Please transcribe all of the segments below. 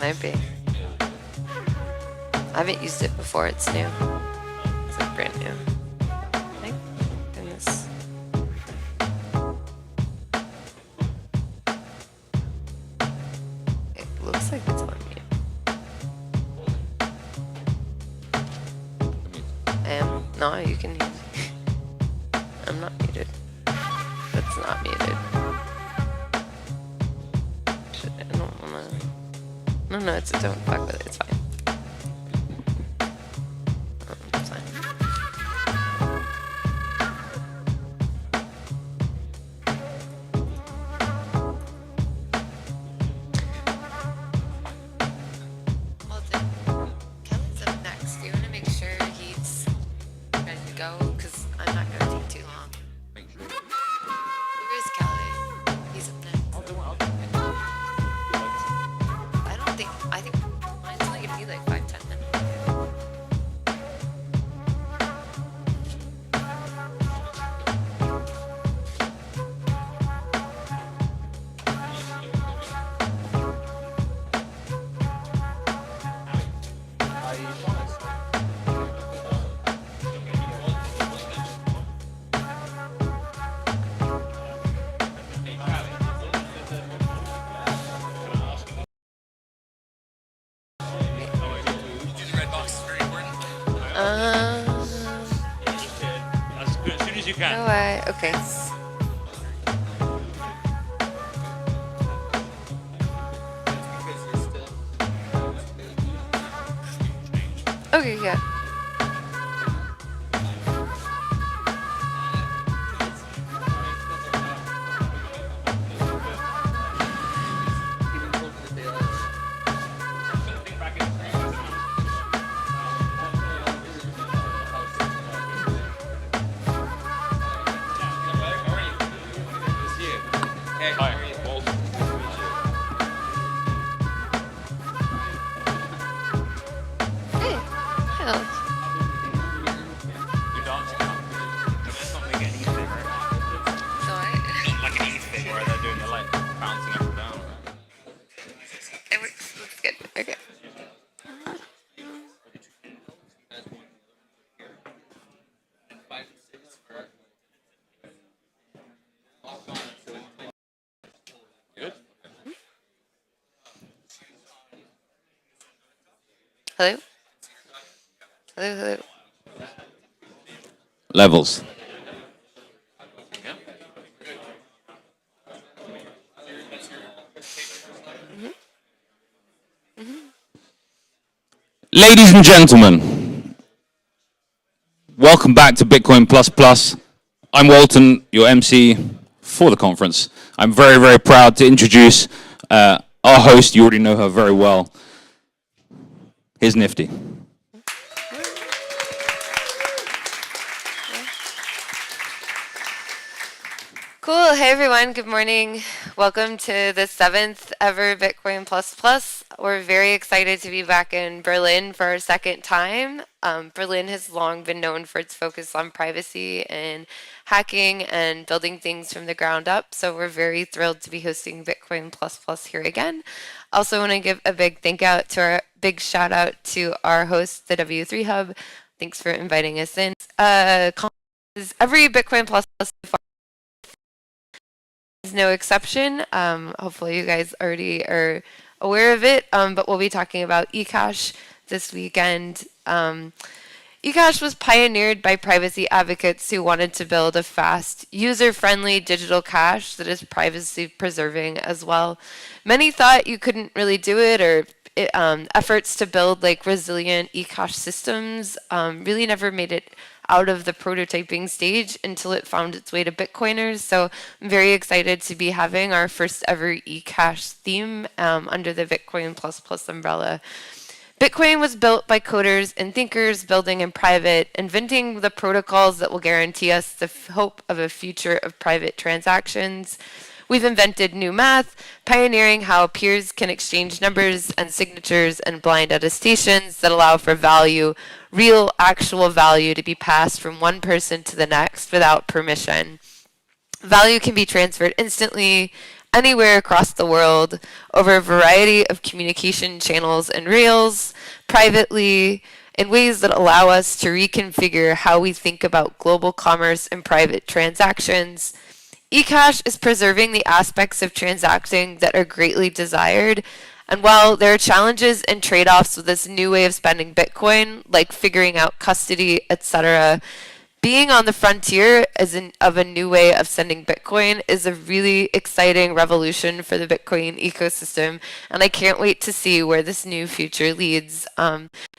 Might be. I haven't used it before. It's new. It's like brand new. Thank goodness. It looks like it's on mute. I am. No, you can hear me. I'm not muted. That's not muted. I don't wanna. No, don't fuck with it. It's fine. It's fine. Walton, Kevin's up next. Do you want to make sure he's ready to go? Because I'm not going to take too long. Where is Kelly? He's up next. I think mine's only gonna be like 5-10 minutes. As soon as you can. No way. Okay. Okay, yeah. Hello? Hello? Levels. Ladies and gentlemen, welcome back to Bitcoin Plus Plus. I'm Walton, your MC for the conference. I'm very, very proud to introduce our host. You already know her very well. Here's Nifty. Cool. Hey, everyone. Good morning. Welcome to the 7th ever Bitcoin Plus Plus. We're very excited to be back in Berlin for our second time. Berlin has long been known for its focus on privacy and hacking and building things from the ground up. So we're very thrilled to be hosting Bitcoin Plus Plus here again. Also want to give a big big shout out to our host, the W3 Hub. Thanks for inviting us in. Every Bitcoin Plus Plus so far is no exception. Hopefully you guys already are aware of it, but we'll be talking about ecash this weekend. ecash was pioneered by privacy advocates who wanted to build a fast, user-friendly digital cash that is privacy preserving as well. Many thought you couldn't really do it, or efforts to build like resilient ecash systems really never made it out of the prototyping stage until it found its way to Bitcoiners. So I'm very excited to be having our first ever ecash theme under the Bitcoin Plus Plus umbrella. Bitcoin was built by coders and thinkers building in private, inventing the protocols that will guarantee us the hope of a future of private transactions. We've invented new math, pioneering how peers can exchange numbers and signatures and blind attestations that allow for value, real, actual value to be passed from one person to the next without permission. Value can be transferred instantly anywhere across the world over a variety of communication channels and rails, privately, in ways that allow us to reconfigure how we think about global commerce and private transactions. eCash is preserving the aspects of transacting that are greatly desired. And while there are challenges and trade offs with this new way of spending Bitcoin, like figuring out custody, etc., being on the frontier of a new way of sending Bitcoin is a really exciting revolution for the Bitcoin ecosystem, and I can't wait to see where this new future leads.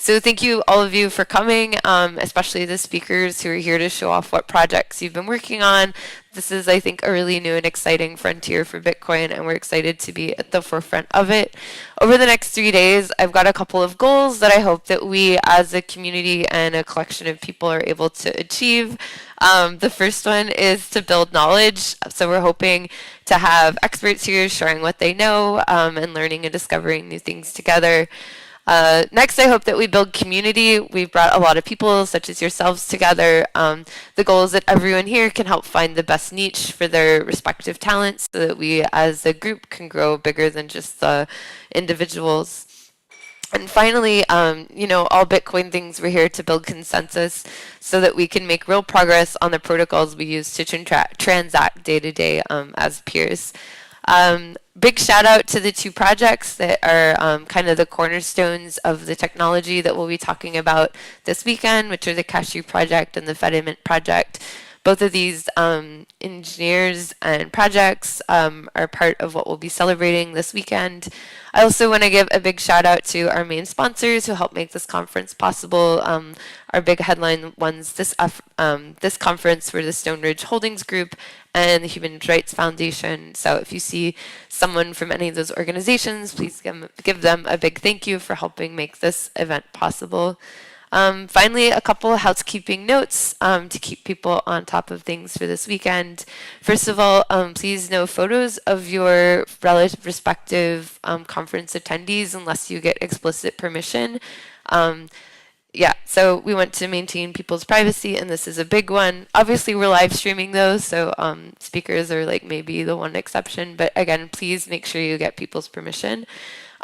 So thank you all of you for coming, especially the speakers who are here to show off what projects you've been working on. This is, I think, a really new and exciting frontier for Bitcoin, and we're excited to be at the forefront of it. Over the next 3 days, I've got a couple of goals that I hope that we as a community and a collection of people are able to achieve. The first one is to build knowledge. So we're hoping to have experts here sharing what they know and learning and discovering new things together. Next, I hope that we build community. We've brought a lot of people, such as yourselves, together. The goal is that everyone here can help find the best niche for their respective talents so that we as a group can grow bigger than just the individuals. And finally, all Bitcoin things, we're here to build consensus so that we can make real progress on the protocols we use to transact day to day as peers. Big shout out to the two projects that are kind of the cornerstones of the technology that we'll be talking about this weekend, which are the Cashew project and the Fedimint project. Both of these engineers and projects are part of what we'll be celebrating this weekend. I also want to give a big shout out to our main sponsors who helped make this conference possible. Our big headline ones this conference were the Stone Ridge Holdings Group and the Human Rights Foundation. So if you see someone from any of those organizations, please give them a big thank you for helping make this event possible. Finally, a couple of housekeeping notes to keep people on top of things for this weekend. First of all, please no photos of your relative respective conference attendees unless you get explicit permission. So we want to maintain people's privacy, and this is a big one. Obviously, we're live streaming those, so speakers are like maybe the one exception. But again, please make sure you get people's permission.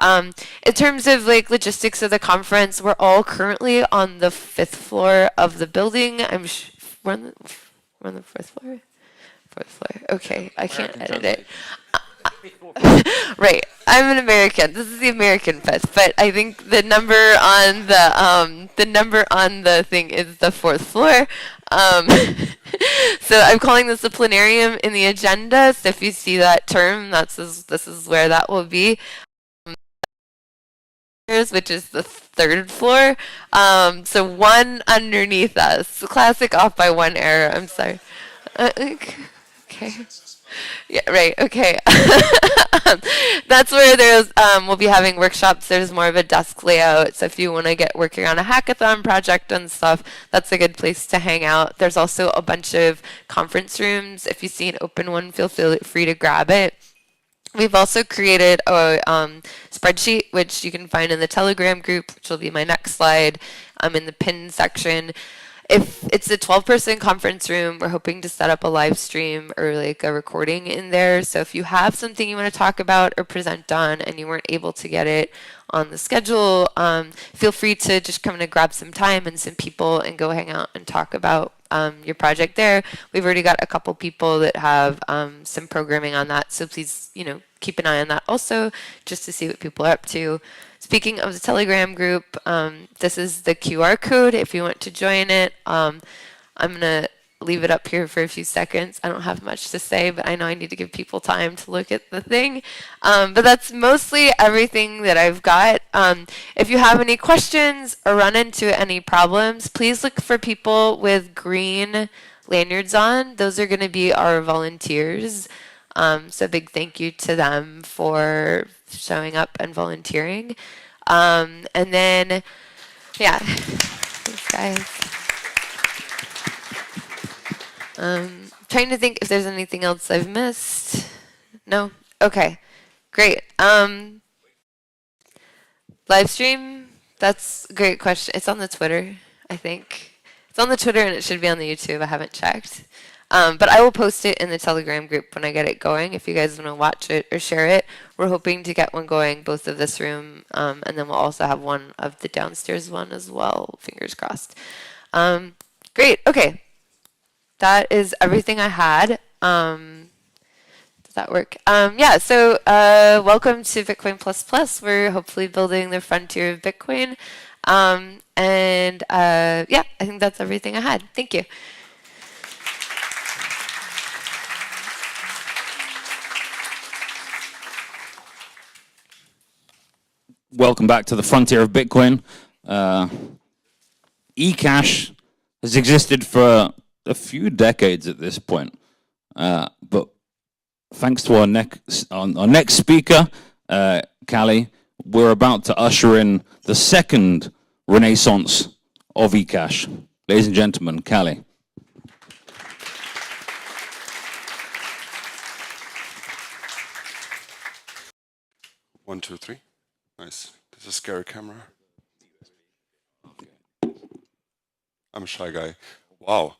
In terms of like logistics of the conference, we're all currently on the 5th floor of the building. We're on the 4th floor. 4th floor. Okay, I can't edit it. Right, I'm an American. This is the American fest, but I think the number on the thing is the 4th floor. So I'm calling this a planarium in the agenda. So if you see that term, this is where that will be. Which is the 3rd floor. So one underneath us. Classic off by one error. I'm sorry. Okay. Yeah, right. Okay. That's where we'll be having workshops. There's more of a desk layout. So if you want to get working on a hackathon project and stuff, that's a good place to hang out. There's also a bunch of conference rooms. If you see an open one, feel free to grab it. We've also created a spreadsheet, which you can find in the Telegram group, which will be my next slide, in the pin section. If it's a 12-person conference room, we're hoping to set up a live stream or like a recording in there. So if you have something you want to talk about or present on and you weren't able to get it on the schedule, feel free to just come and grab some time and some people and go hang out and talk about your project there. We've already got a couple people that have some programming on that, so please, keep an eye on that also, just to see what people are up to. Speaking of the Telegram group, this is the QR code if you want to join it. I'm gonna leave it up here for a few seconds. I don't have much to say, but I know I need to give people time to look at the thing. But that's mostly everything that I've got. If you have any questions or run into any problems, please look for people with green lanyards on. Those are going to be our volunteers. So big thank you to them for showing up and volunteering. And then, yeah, thanks guys. Trying to think if there's anything else I've missed. No? Okay. Great. Live stream? That's a great question. It's on the Twitter, I think. It's on the Twitter and it should be on the YouTube. I haven't checked. But I will post it in the Telegram group when I get it going if you guys want to watch it or share it. We're hoping to get one going, both of this room, and then we'll also have one of the downstairs one as well. Fingers crossed. Great. Okay. That is everything I had. Does that work? Yeah, so welcome to Bitcoin Plus Plus. We're hopefully building the frontier of Bitcoin. Yeah, I think that's everything I had. Thank you. Welcome back to the frontier of Bitcoin. Ecash has existed for a few decades at this point, but thanks to our next speaker, Callie, we're about to usher in the second renaissance of ecash. Ladies and gentlemen, Callie. One, two, three. Nice. This is a scary camera. I'm a shy guy. Wow.